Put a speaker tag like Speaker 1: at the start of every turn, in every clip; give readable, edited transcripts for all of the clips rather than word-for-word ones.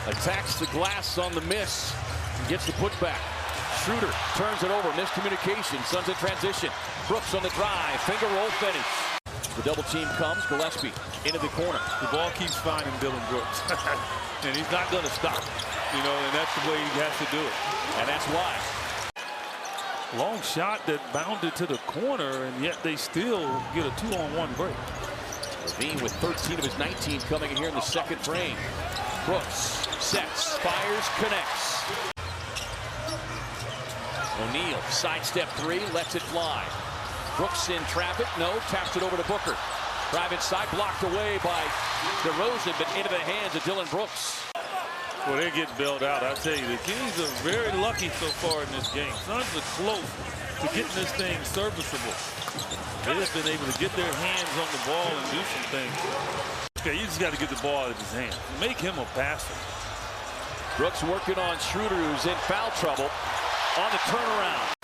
Speaker 1: Attacks the glass on the miss. Gets the putback. Schroeder turns it over. Miscommunication. Suns in transition. Brooks on the drive. Finger roll finish. The double team comes. Gillespie into the corner.
Speaker 2: The ball keeps finding Dillon Brooks. And he's not going to stop. You know, and that's the way he has to do it.
Speaker 1: And that's why.
Speaker 2: Long shot that bounded to the corner, and yet they still get a 2-on-1 break.
Speaker 1: Levine with 13 of his 19 coming in here in the second frame. Brooks sets, fires, connects. O'Neal, sidestep three, lets it fly. Brooks in traffic, no, taps it over to Booker. Private side, blocked away by DeRozan, but into the hands of Dillon Brooks.
Speaker 2: Well, they're getting bailed out. I tell you, the Kings are very lucky so far in this game. Suns are close to getting this thing serviceable. They have been able to get their hands on the ball and do some things. Okay, you just got to get the ball out of his hands. Make him a passer.
Speaker 1: Brooks working on Schroeder, who's in foul trouble on the turnaround.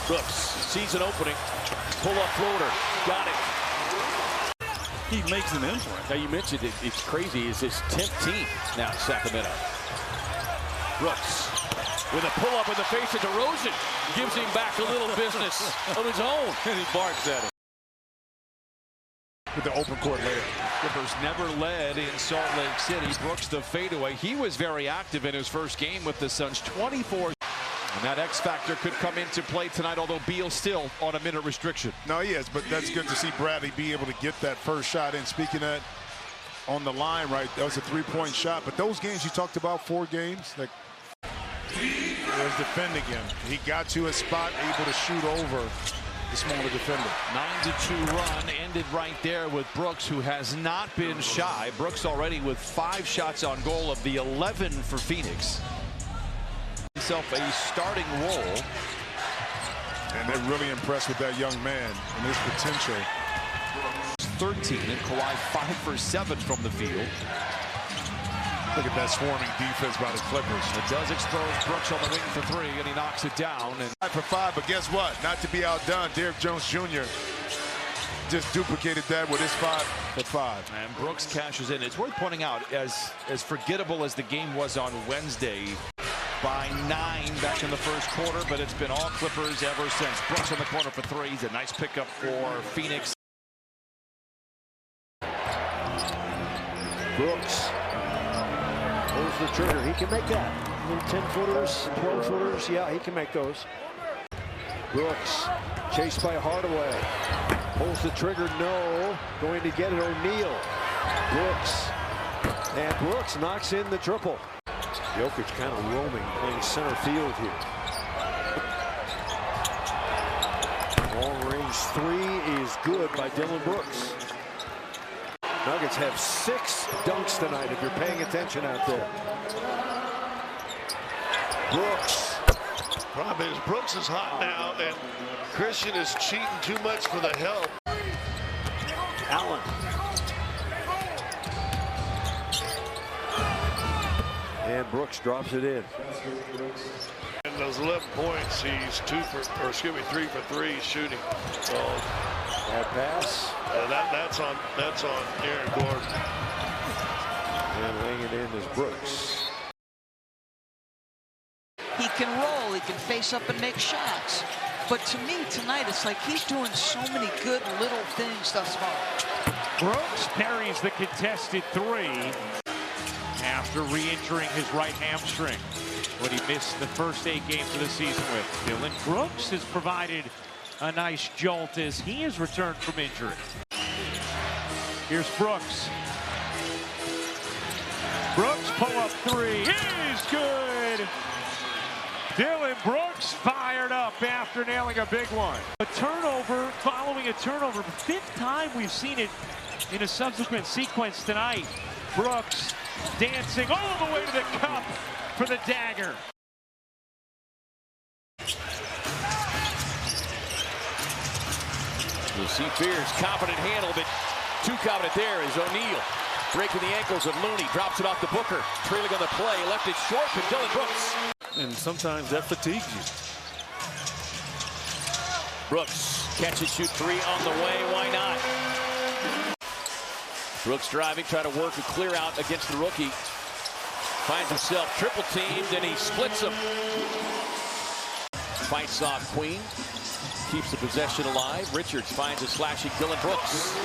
Speaker 1: Brooks sees an opening. Pull-up floater. Got it.
Speaker 2: He makes an impact.
Speaker 1: Now you mentioned it. It's crazy. It's his 10th team now in Sacramento. Brooks with a pull-up in the face of DeRozan. Gives him back a little business of his own.
Speaker 2: And he barks at it.
Speaker 3: With the open court layup. Clippers never led in Salt Lake City. Brooks the fadeaway. He was very active in his first game with the Suns. 24. And that X factor could come into play tonight, although Beal's still on a minute restriction.
Speaker 4: No, he is, but that's good to see Bradley be able to get that first shot in. Speaking of that, on the line, right, that was a three-point shot. But those games you talked about, 4 games, like, was defending him. He got to a spot, able to shoot over the smaller defender.
Speaker 3: 9-2 run ended right there with Brooks, who has not been shy. Brooks already with 5 shots on goal of the 11 for Phoenix. Himself a starting role.
Speaker 4: And they're really impressed with that young man and his potential.
Speaker 3: 13 and Kawhi 5 for 7 from the field.
Speaker 4: Look at that swarming defense by the Clippers.
Speaker 3: It does expose Brooks on the wing for 3, and he knocks it down. And
Speaker 4: 5 for 5, but guess what? Not to be outdone, Derrick Jones Jr. just duplicated that with his 5 for 5.
Speaker 3: And Brooks cashes in. It's worth pointing out, as forgettable as the game was on Wednesday, by 9 back in the first quarter, but it's been all Clippers ever since. Brooks on the corner for 3. A nice pickup for Phoenix.
Speaker 5: Brooks pulls the trigger. He can make that. 10-footers, 12-footers. Yeah, he can make those. Brooks chased by Hardaway. Pulls the trigger. No. Going to get it. O'Neal. Brooks. And Brooks knocks in the triple. Jokic kind of roaming, playing center field here. Long range 3 is good by Dillon Brooks. Nuggets have 6 dunks tonight if you're paying attention out there. Brooks.
Speaker 6: Problem is Brooks is hot now and Christian is cheating too much for the help.
Speaker 5: Allen. And Brooks drops it in.
Speaker 6: In those 11 points, he's 3 for 3 shooting. So
Speaker 5: that pass.
Speaker 6: That's on Aaron Gordon.
Speaker 5: And laying it in is Brooks.
Speaker 7: He can roll, he can face up and make shots. But to me tonight, it's like he's doing so many good little things thus far.
Speaker 8: Brooks parries the contested 3. After re-injuring his right hamstring, what he missed the first 8 games of the season with. Dillon Brooks has provided a nice jolt as he has returned from injury. Here's Brooks. Brooks pull-up 3 is good. Dillon Brooks fired up after nailing a big one. A turnover following a turnover. The 5th time we've seen it in a subsequent sequence tonight. Brooks dancing all the way to the cup for the dagger.
Speaker 1: You'll see Beers confident handle, but too confident there is O'Neal. Breaking the ankles of Looney, drops it off to Booker. Trailing on the play, left it short to Dillon Brooks.
Speaker 2: And sometimes that fatigues you.
Speaker 1: Brooks, catch and shoot 3 on the way, why not? Brooks driving, trying to work a clear out against the rookie. Finds himself triple teamed, and he splits him. Fights off Queen. Keeps the possession alive. Richards finds a slashing Dillon Brooks.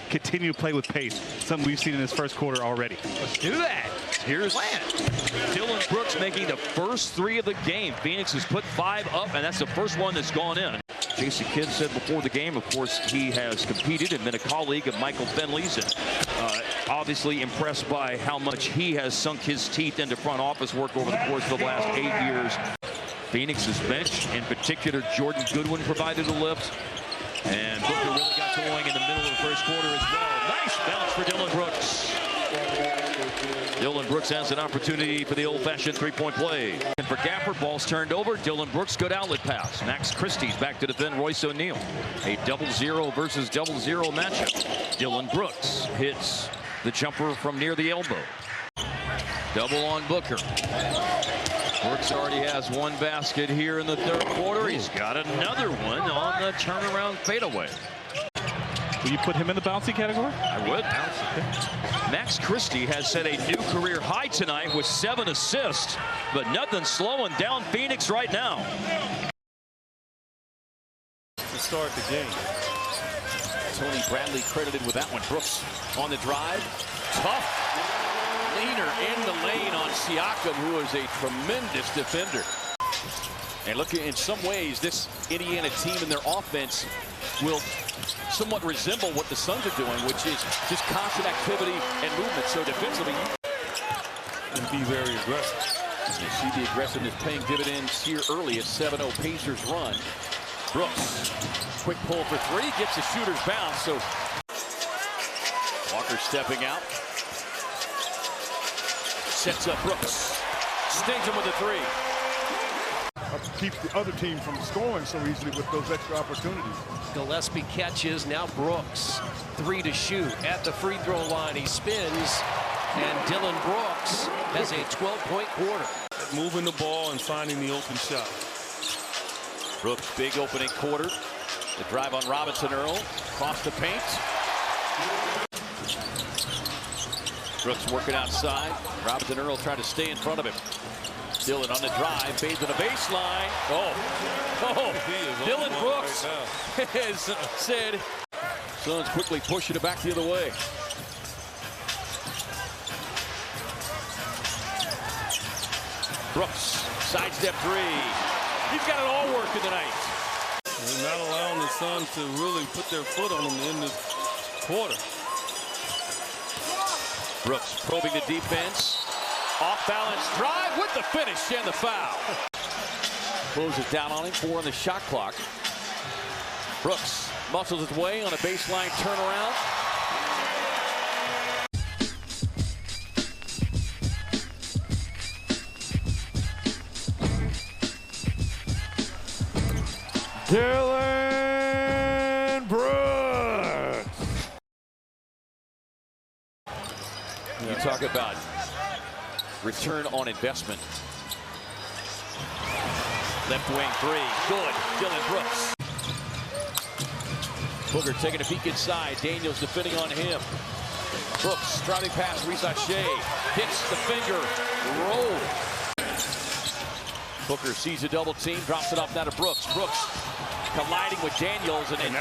Speaker 9: Continue to play with pace. Something we've seen in this first quarter already.
Speaker 10: Let's do that. Here's Dillon Brooks making the first three of the game. Phoenix has put 5 up, and that's the first one that's gone in. Jason Kidd said before the game, of course, he has competed and been a colleague of Michael Finley's, and obviously impressed by how much he has sunk his teeth into front office work over the course of the last 8 years. Phoenix's bench, in particular, Jordan Goodwin provided a lift, and Booker really got going in the middle of the first quarter as well. Nice bounce for Dillon Brooks. Dillon Brooks has an opportunity for the old-fashioned three-point play. And for Gafford, ball's turned over. Dillon Brooks, good outlet pass. Max Christie's back to defend Royce O'Neal. A 0-0 versus 0-0 matchup. Dillon Brooks hits the jumper from near the elbow. Double on Booker. Brooks already has one basket here in the third quarter. He's got another one on the turnaround fadeaway.
Speaker 9: Will you put him in the bouncy category?
Speaker 10: I would. Max Christie has set a new career high tonight with 7 assists, but nothing slowing down Phoenix right now.
Speaker 2: To start the game.
Speaker 1: Tony Bradley credited with that one. Brooks on the drive. Tough leaner in the lane on Siakam, who is a tremendous defender. And look, in some ways, this Indiana team and their offense will somewhat resemble what the Suns are doing, which is just constant activity and movement. So defensively,
Speaker 2: And be very aggressive.
Speaker 1: you see the aggressiveness paying dividends here early as 7-0 Pacers run. Brooks, quick pull for three, gets the shooter's bounce. So Walker stepping out. Sets up Brooks. Stings him with a three.
Speaker 4: Keep the other team from scoring so easily with those extra opportunities.
Speaker 11: Gillespie catches, now Brooks. 3 to shoot at the free throw line. He spins, and Dillon Brooks has a 12-point quarter.
Speaker 2: Moving the ball and finding the open shot.
Speaker 1: Brooks, big opening quarter. The drive on Robinson Earl. Across the paint. Brooks working outside. Robinson Earl trying to stay in front of him. Dillon on the drive, fades to the baseline. Dillon Brooks has said, Suns quickly pushing it back the other way. Brooks, sidestep three. He's got it all working tonight.
Speaker 2: They're not allowing the Suns to really put their foot on them in this quarter.
Speaker 1: Brooks probing the defense. Off balance drive with the finish and the foul. Closes down on him, 4 on the shot clock. Brooks muscles his way on a baseline turnaround.
Speaker 5: Dillon Brooks.
Speaker 1: You talk about return on investment. Left wing three, good. Dillon Brooks. Booker taking a peek inside. Daniels defending on him. Brooks driving past Risache. Hits the finger. Roll. Booker sees a double team, drops it off now to Brooks. Brooks colliding with Daniels, and then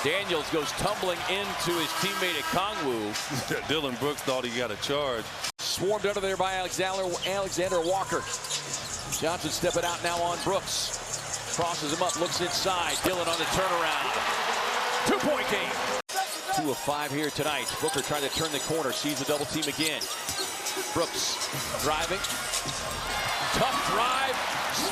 Speaker 1: Daniels goes tumbling into his teammate at Kongwu.
Speaker 2: Dillon Brooks thought he got a charge.
Speaker 1: Swarmed under there by Alexander Walker. Johnson stepping out now on Brooks. Crosses him up, looks inside. Dillon on the turnaround. 2-point game. 2 of 5 here tonight. Booker trying to turn the corner, sees the double team again. Brooks driving. Tough drive,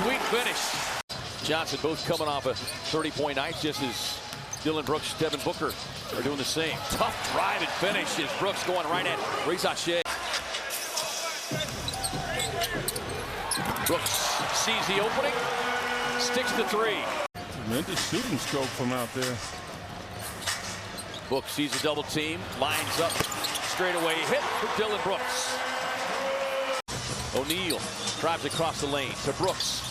Speaker 1: sweet finish. Johnson both coming off a 30-point night, just as Dillon Brooks, Devin Booker are doing the same. Tough drive and finish as Brooks going right at Risache. Brooks sees the opening, sticks the three.
Speaker 2: Tremendous shooting stroke from out there.
Speaker 1: Brooks sees a double team, lines up, straightaway hit for Dillon Brooks. O'Neal drives across the lane to Brooks.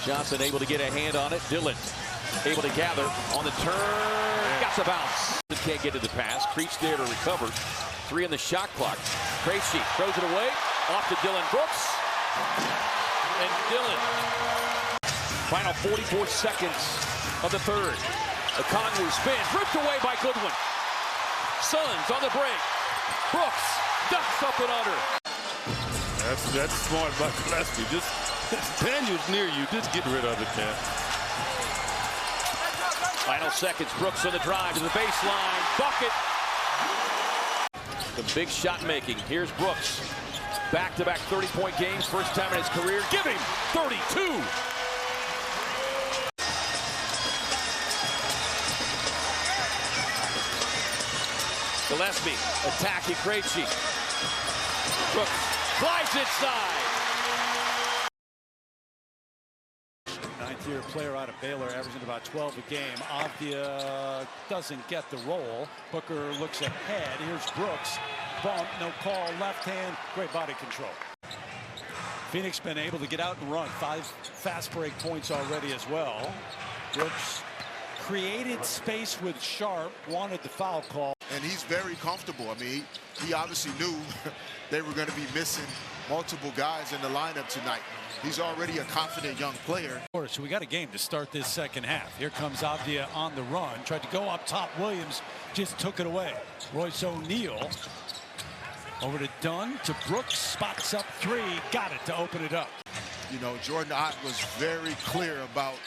Speaker 1: Johnson able to get a hand on it. Dillon able to gather on the turn. Got the bounce. Can't get to the pass. Creech there to recover. 3 in the shot clock. Krejci throws it away. Off to Dillon Brooks. And Dillon. Final 44 seconds of the third. The Conway spins. Ripped away by Goodwin. Suns on the break. Brooks ducks up and under.
Speaker 2: That's smart by Gillespie. Just Daniel's near you. Just get rid of it, man.
Speaker 1: Final seconds. Brooks on the drive to the baseline. Bucket. The big shot making. Here's Brooks. Back-to-back 30-point games. First time in his career. Give him 32. Gillespie attacking Krejci. Brooks flies inside.
Speaker 12: Ninth-year player out of Baylor, averaging about 12 a game. Avdia doesn't get the roll. Booker looks ahead. Here's Brooks. Bump, no call, left hand. Great body control. Phoenix been able to get out and run. 5 fast break points already as well. Brooks created space with Sharp, wanted the foul call.
Speaker 13: And he's very comfortable. I mean, he obviously knew they were going to be missing multiple guys in the lineup tonight. He's already a confident young player.
Speaker 12: So we got a game to start this second half. Here comes Avdia on the run. Tried to go up top. Williams just took it away. Royce O'Neal over to Dunn, to Brooks. Spots up 3. Got it to open it up.
Speaker 13: You know, Jordan Ott was very clear about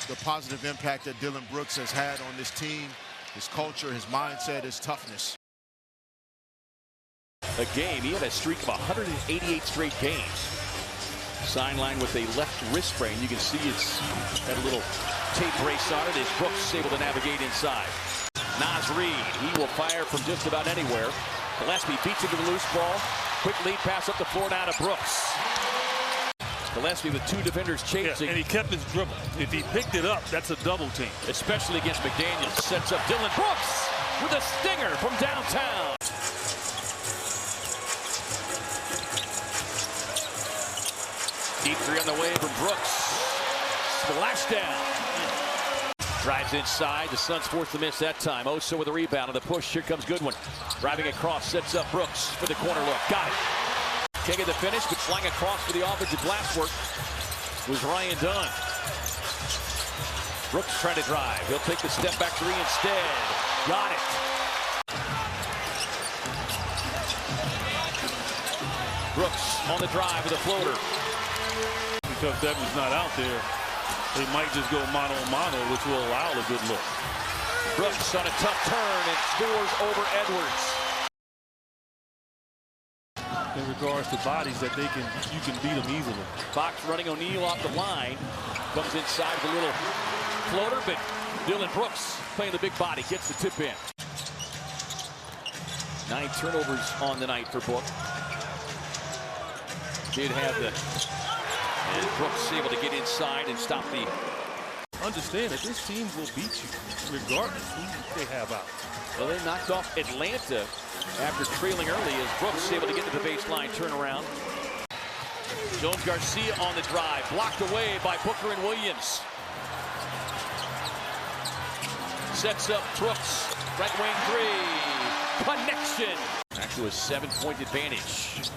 Speaker 13: the positive impact that Dillon Brooks has had on this team. His culture, his mindset, his toughness.
Speaker 1: A game. He had a streak of 188 straight games. Sideline with a left wrist sprain. You can see it's got a little tape brace on it as Brooks able to navigate inside. Naz Reid, he will fire from just about anywhere. Gillespie beats into the loose ball. Quick lead pass up the floor now to Brooks. Gillespie with 2 defenders chasing.
Speaker 2: Yeah, and he kept his dribble. If he picked it up, that's a double team.
Speaker 1: Especially against McDaniels. Sets up Dillon Brooks with a stinger from downtown. Deep 3 on the way from Brooks. Splashdown. Drives inside. The Suns forced to miss that time. Oso with a rebound on the push. Here comes Goodwin. Driving across. Sets up Brooks for the corner look. Got it. Can't get the finish, but flying across for the offensive glass work was Ryan Dunn. Brooks trying to drive. He'll take the step back 3 instead. Got it. Brooks on the drive with a floater.
Speaker 2: Because Devin's not out there, they might just go mano-a-mano, which will allow a good look.
Speaker 1: Brooks on a tough turn and scores over Edwards.
Speaker 2: In regards to bodies that you can beat them easily.
Speaker 1: Fox running O'Neal off the line. Comes inside with a little floater, but Dillon Brooks playing the big body, gets the tip in. 9 turnovers on the night for Book. Did have the... And Brooks able to get inside and stop the...
Speaker 2: Understand that this team will beat you regardless who they have out.
Speaker 1: Well, they knocked off Atlanta after trailing early as Brooks able to get to the baseline turnaround. Jones Garcia on the drive, blocked away by Booker and Williams. Sets up Brooks, right wing 3, connection. Back to a 7-point advantage.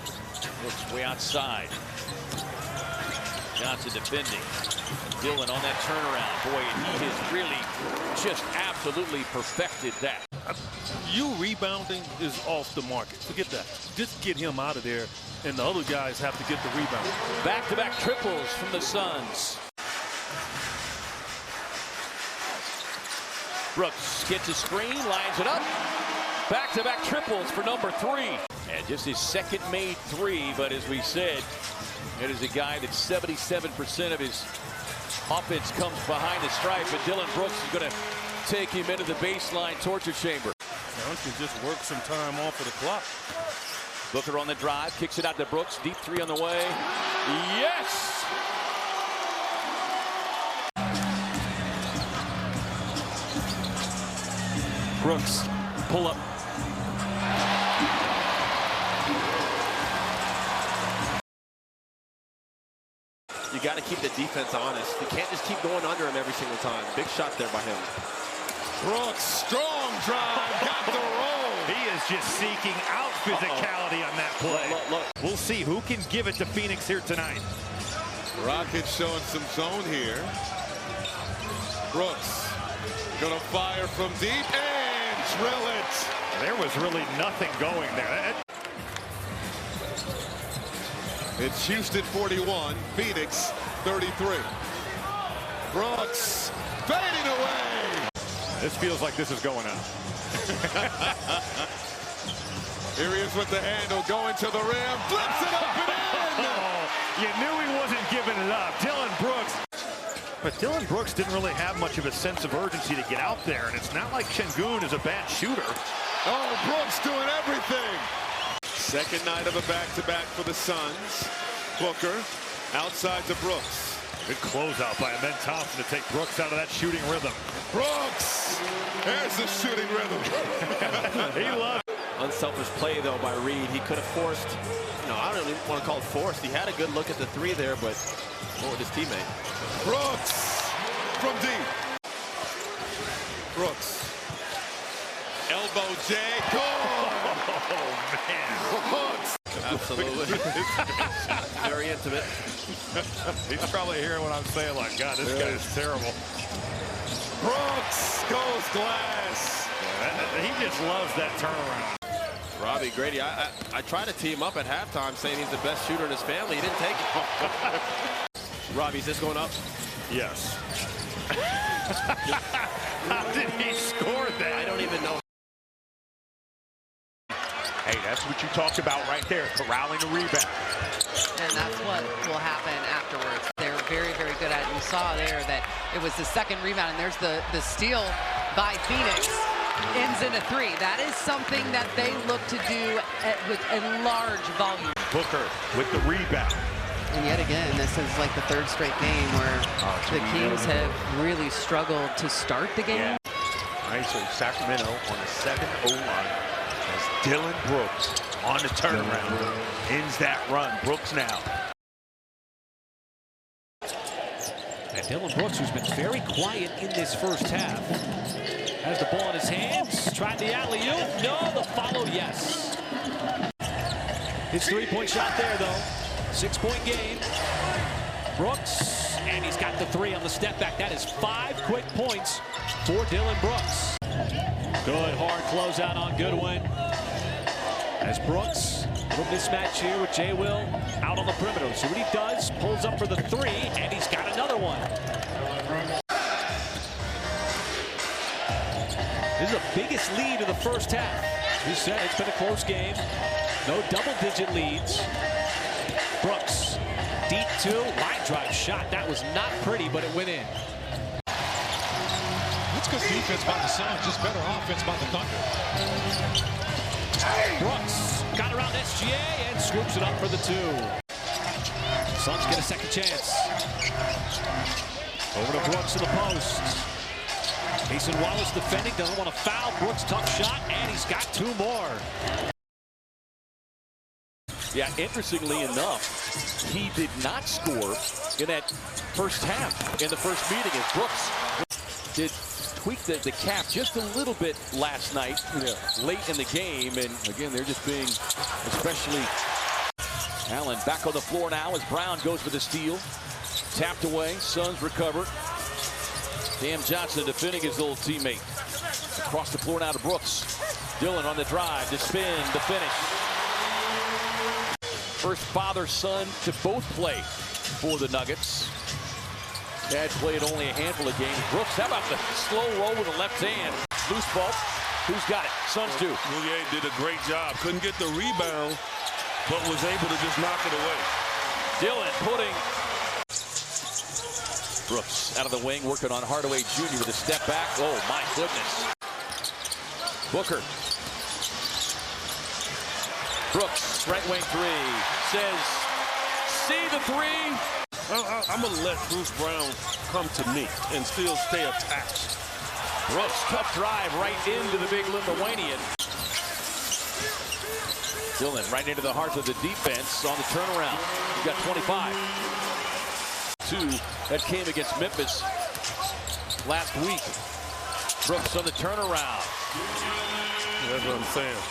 Speaker 1: Brooks way outside. Johnson defending. Dillon on that turnaround. Boy, he has really just absolutely perfected that.
Speaker 2: You rebounding is off the market. Forget that. Just get him out of there, and the other guys have to get the rebound.
Speaker 1: Back-to-back triples from the Suns. Brooks gets a screen, lines it up. Back-to-back triples for number 3. And just his second made 3, but as we said, it is a guy that 77% of his offense comes behind the stripe, but Dillon Brooks is going to take him into the baseline torture chamber.
Speaker 2: Now can just work some time off of the clock.
Speaker 1: Booker on the drive, kicks it out to Brooks. Deep 3 on the way. Yes!
Speaker 2: Brooks, pull up.
Speaker 1: You got to
Speaker 11: keep the defense honest. You can't just keep going under him every single time. Big shot there by him.
Speaker 13: Brooks, strong drive, got the roll.
Speaker 8: He is just seeking out physicality on that play.
Speaker 11: Look.
Speaker 8: We'll see who can give it to Phoenix here tonight.
Speaker 13: Rockets showing some zone here. Brooks gonna fire from deep and drill it.
Speaker 8: There was really nothing going there.
Speaker 13: It's Houston 41, Phoenix 33. Brooks fading away.
Speaker 8: This feels like this is going out.
Speaker 13: Here he is with the handle, going to the rim, flips it up and in.
Speaker 8: You knew he wasn't giving it up. Dillon Brooks. But Dillon Brooks didn't really have much of a sense of urgency to get out there, and it's not like Şengün is a bad shooter.
Speaker 13: Oh, Brooks doing everything. Second night of a back-to-back for the Suns. Booker outside to Brooks.
Speaker 8: Good closeout by Amen Thompson to take Brooks out of that shooting rhythm.
Speaker 13: Brooks! There's the shooting rhythm.
Speaker 8: He loved it.
Speaker 11: Unselfish play, though, by Reed. He could have forced, I don't even want to call it forced. He had a good look at the three there, but what with his teammate?
Speaker 13: Brooks from deep. Brooks. Elbow J. Goal!
Speaker 8: Oh, man.
Speaker 13: Brooks.
Speaker 11: Absolutely. Very intimate.
Speaker 8: He's probably hearing what I'm saying like, God, this guy is terrible.
Speaker 13: Brooks goes glass.
Speaker 8: He just loves that turnaround.
Speaker 11: Robbie Grady, I tried to tee him up at halftime saying he's the best shooter in his family. He didn't take it. Robbie, is this going up?
Speaker 8: Yes. How did he score that?
Speaker 11: I don't even know.
Speaker 8: Hey, that's what you talked about right there, corralling a rebound.
Speaker 14: And that's what will happen afterwards. They're very, very good at it. You saw there that it was the second rebound, and there's the steal by Phoenix. Ends in a three. That is something that they look to do with a large volume.
Speaker 8: Booker with the rebound.
Speaker 14: And yet again, this is like the third straight game where the Kings have really struggled to start the game.
Speaker 8: All right, so Sacramento on a 7-0 line as Dillon Brooks on the turnaround ends that run. Brooks now.
Speaker 1: And Dillon Brooks, who's been very quiet in this first half, has the ball in his hands. Tried the alley-oop. No, the followed yes. His three-point shot there, though. 6-point game. Brooks, and he's got the three on the step back. That is 5 quick points for Dillon Brooks. Good hard closeout on Goodwin. As Brooks, a little mismatch here with Jay Will out on the perimeter. See what he does. Pulls up for the three, and he's got another one. This is the biggest lead of the first half. He said it's been a close game. No double-digit leads. Brooks, deep two, line drive shot. That was not pretty, but it went in.
Speaker 3: That's good defense by the Suns, just better offense by the Thunder.
Speaker 1: Brooks got around SGA and swoops it up for the two. Suns get a second chance. Over to Brooks in the post. Mason Wallace defending, doesn't want to foul. Brooks, tough shot, and he's got 2 more. Yeah, interestingly enough, he did not score in that first half in the first meeting as Brooks did tweak the cap just a little bit last night, late in the game. And again, they're just being especially. Allen back on the floor now as Brown goes for the steal. Tapped away, Suns recover. Cam Johnson defending his old teammate. Across the floor now to Brooks. Dillon on the drive, the spin, the finish. First father-son to both play for the Nuggets. Dad played only a handful of games. Brooks, how about the slow roll with the left hand? Loose ball. Who's got it? Suns do.
Speaker 6: Moulier did a great job. Couldn't get the rebound, but was able to just knock it away.
Speaker 1: Dillon putting Brooks out of the wing, working on Hardaway Jr. with a step back. Oh, my goodness. Booker. Brooks, right wing three. Says, see the three.
Speaker 6: I'm going to let Bruce Brown come to me and still stay attached.
Speaker 1: Brooks, tough drive right into the big Lithuanian. Dillon right into the heart of the defense on the turnaround. He's got 25. 2 that came against Memphis last week. Brooks on the turnaround.
Speaker 2: That's what I'm saying.